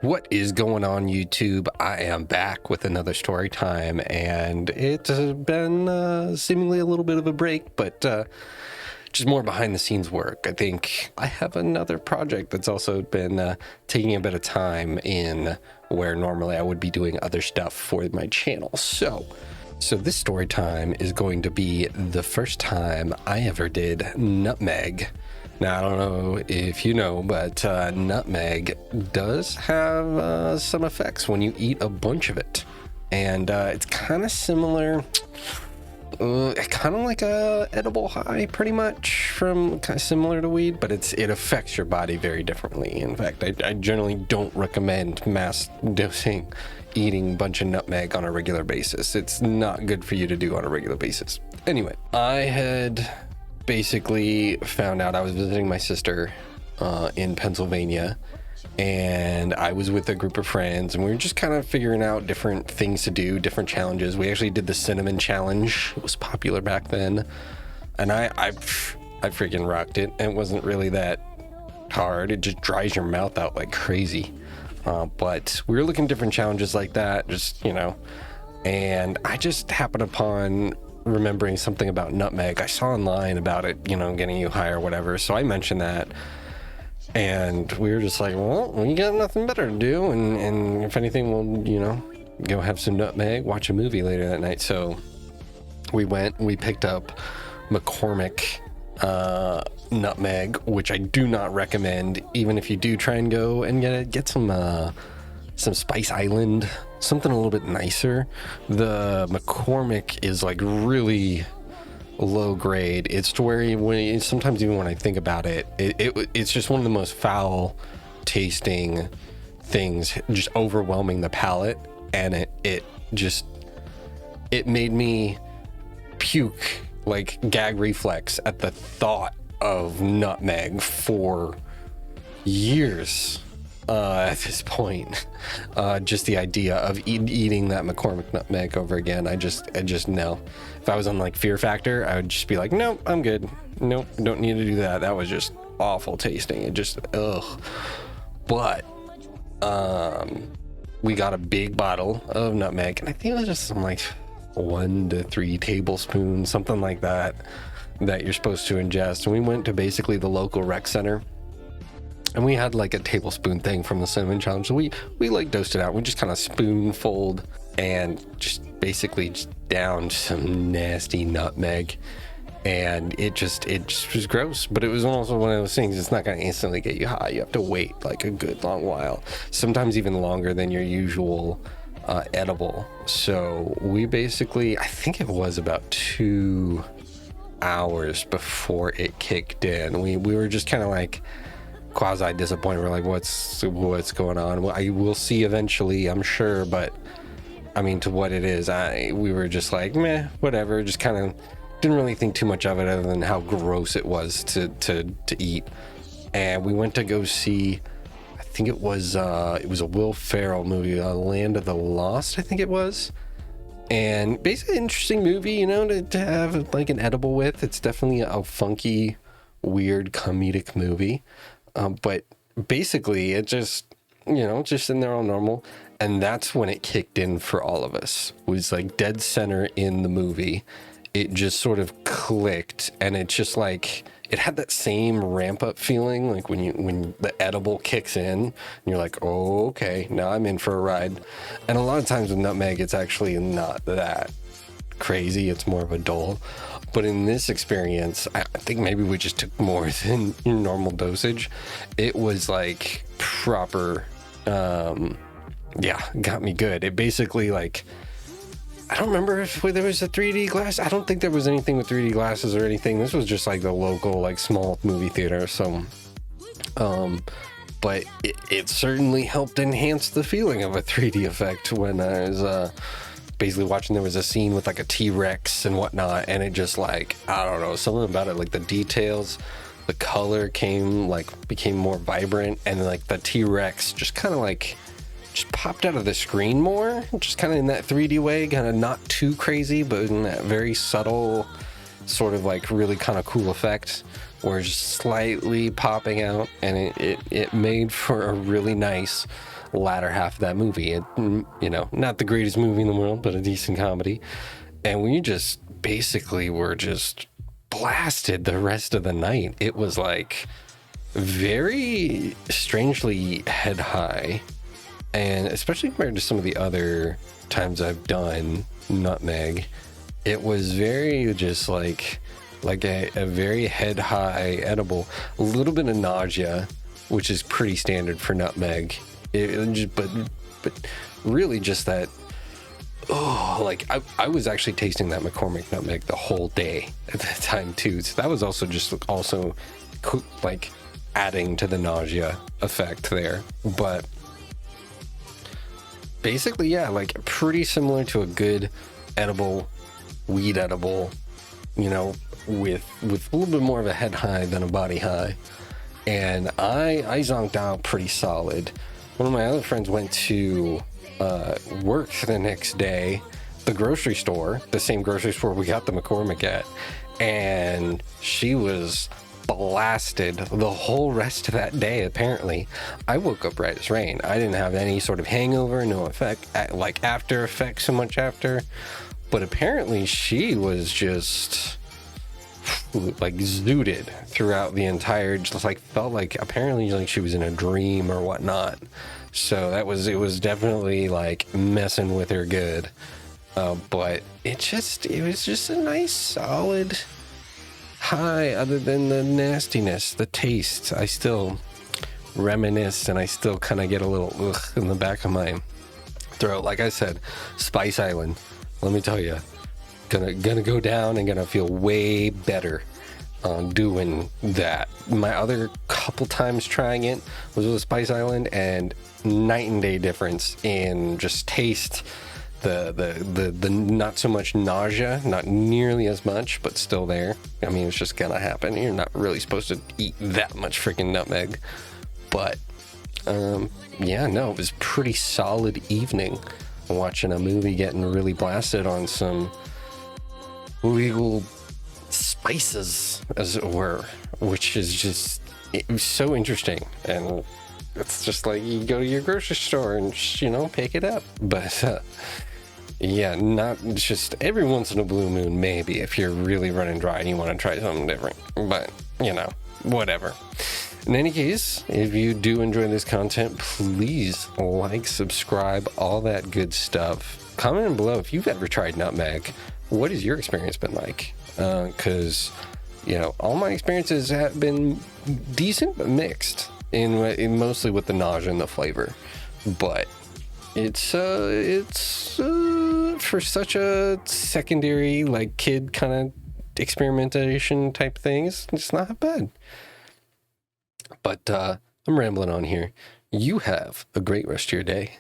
What is going on, YouTube? I am back with another story time, and it's been seemingly a little bit of a break, but just more behind the scenes work. I think I have another project that's also been taking a bit of time in where normally I would be doing other stuff for my channel. So this story time is going to be the first time I ever did Nutmeg. Now, I don't know if you know, but nutmeg does have some effects when you eat a bunch of it. And it's kind of similar, kind of like a edible high, pretty much, from kind of similar to weed, but it affects your body very differently. In fact, I generally don't recommend mass dosing eating a bunch of nutmeg on a regular basis. It's not good for you to do on a regular basis. Anyway, I had basically found out I was visiting my sister in Pennsylvania, and I was with a group of friends, and we were just kind of figuring out different things to do, different challenges. We actually did the cinnamon challenge. It was popular back then, and I freaking rocked it. It wasn't really that hard. It just dries your mouth out like crazy. But we were looking at different challenges like that, just, you know, and I just happened upon remembering something about nutmeg. I saw online about it, you know, getting you high or whatever. So I mentioned that, and we were just like, well, we got nothing better to do. And if anything, we'll, you know, go have some nutmeg, watch a movie later that night. So we picked up McCormick nutmeg, which I do not recommend, even if you do try and go and get some Spice Island, something a little bit nicer. The McCormick is like really low grade. It's to where sometimes even when I think about it, it's just one of the most foul tasting things, just overwhelming the palate, and it made me puke, like gag reflex at the thought of nutmeg for years. At this point, just the idea of eating that McCormick nutmeg over again, I just know. If I was on like Fear Factor, I would just be like, nope, I'm good. Nope, don't need to do that. That was just awful tasting. It just, ugh. But we got a big bottle of nutmeg, and I think it was just some like 1 to 3 tablespoons, something like that you're supposed to ingest. And we went to basically the local rec center, and we had like a tablespoon thing from the cinnamon challenge. So we like dosed it out. We just kind of spoonfuled and just basically just downed some nasty nutmeg. And it just was gross. But it was also one of those things, it's not going to instantly get you high. You have to wait like a good long while, sometimes even longer than your usual edible. So we basically, I think it was about 2 hours before it kicked in. We were just kind of like quasi disappointed. We're like, what's going on? Well, I will see eventually, I'm sure, but I mean, to what it is, we were just like, meh, whatever. Just kind of didn't really think too much of it, other than how gross it was to eat. And we went to go see, I think it was a Will Ferrell movie, Land of the Lost, I think it was. And basically an interesting movie, you know, to have like an edible with. It's definitely a funky, weird, comedic movie. But basically it just, you know, just in there all normal. And that's when it kicked in for all of us. It was like dead center in the movie. It just sort of clicked, and it's just like, it had that same ramp up feeling, like when the edible kicks in, and you're like, oh, okay, now I'm in for a ride. And a lot of times with nutmeg, it's actually not that crazy. It's more of a dole. But in this experience, I think maybe we just took more than normal dosage. It was like proper, got me good. It basically, like, I don't remember if there was a 3D glass. I don't think there was anything with 3D glasses or anything. This was just like the local, like, small movie theater. So, but it certainly helped enhance the feeling of a 3D effect when I was basically watching. There was a scene with like a T-Rex and whatnot, and it just, like, I don't know, something about it, like the details, the color became more vibrant, and like the T-Rex just kind of like just popped out of the screen more, just kind of in that 3D way, kind of not too crazy, but in that very subtle sort of like really kind of cool effect where it's just slightly popping out, and it made for a really nice latter half of that movie. It, you know, not the greatest movie in the world, but a decent comedy. And we just basically were just blasted the rest of the night. It was like very strangely head high, and especially compared to some of the other times I've done Nutmeg, it was very just like a very head high edible, a little bit of nausea, which is pretty standard for Nutmeg. But really just that. Oh, like I was actually tasting that McCormick Nutmeg the whole day at that time too. So that was also like adding to the nausea effect there. But basically, yeah, like pretty similar to a good edible, weed edible, you know, with a little bit more of a head high than a body high. And I zonked out pretty solid. One of my other friends went to work the next day, the grocery store, the same grocery store we got the McCormick at, and she was blasted the whole rest of that day. Apparently, I woke up right as rain. I didn't have any sort of hangover, no effect, like after effects so much after, but apparently she was just like zooted throughout the entire, just like felt like apparently like she was in a dream or whatnot. So it was definitely like messing with her good. But it was just a nice solid high, other than the nastiness, the taste. I still reminisce and I still kind of get a little ugh in the back of my throat. Like I said, Spice Island, let me tell you, gonna go down and gonna feel way better on doing that. My other couple times trying it was with Spice Island, and night and day difference in just taste. The not so much nausea, not nearly as much, but still there. I mean, it's just gonna happen. You're not really supposed to eat that much freaking nutmeg, but yeah, no, it was pretty solid evening watching a movie, getting really blasted on some legal spices, as it were, which is just, it was so interesting. And it's just like you go to your grocery store and just, you know, pick it up. But yeah, not just every once in a blue moon, maybe, if you're really running dry and you want to try something different. But, you know, whatever. In any case, if you do enjoy this content, please like, subscribe, all that good stuff. Comment below if you've ever tried nutmeg. What has your experience been like? Because, you know, all my experiences have been decent but mixed in mostly with the nausea and the flavor. But it's for such a secondary, like, kid kind of experimentation type things, it's not bad. But I'm rambling on here. You have a great rest of your day.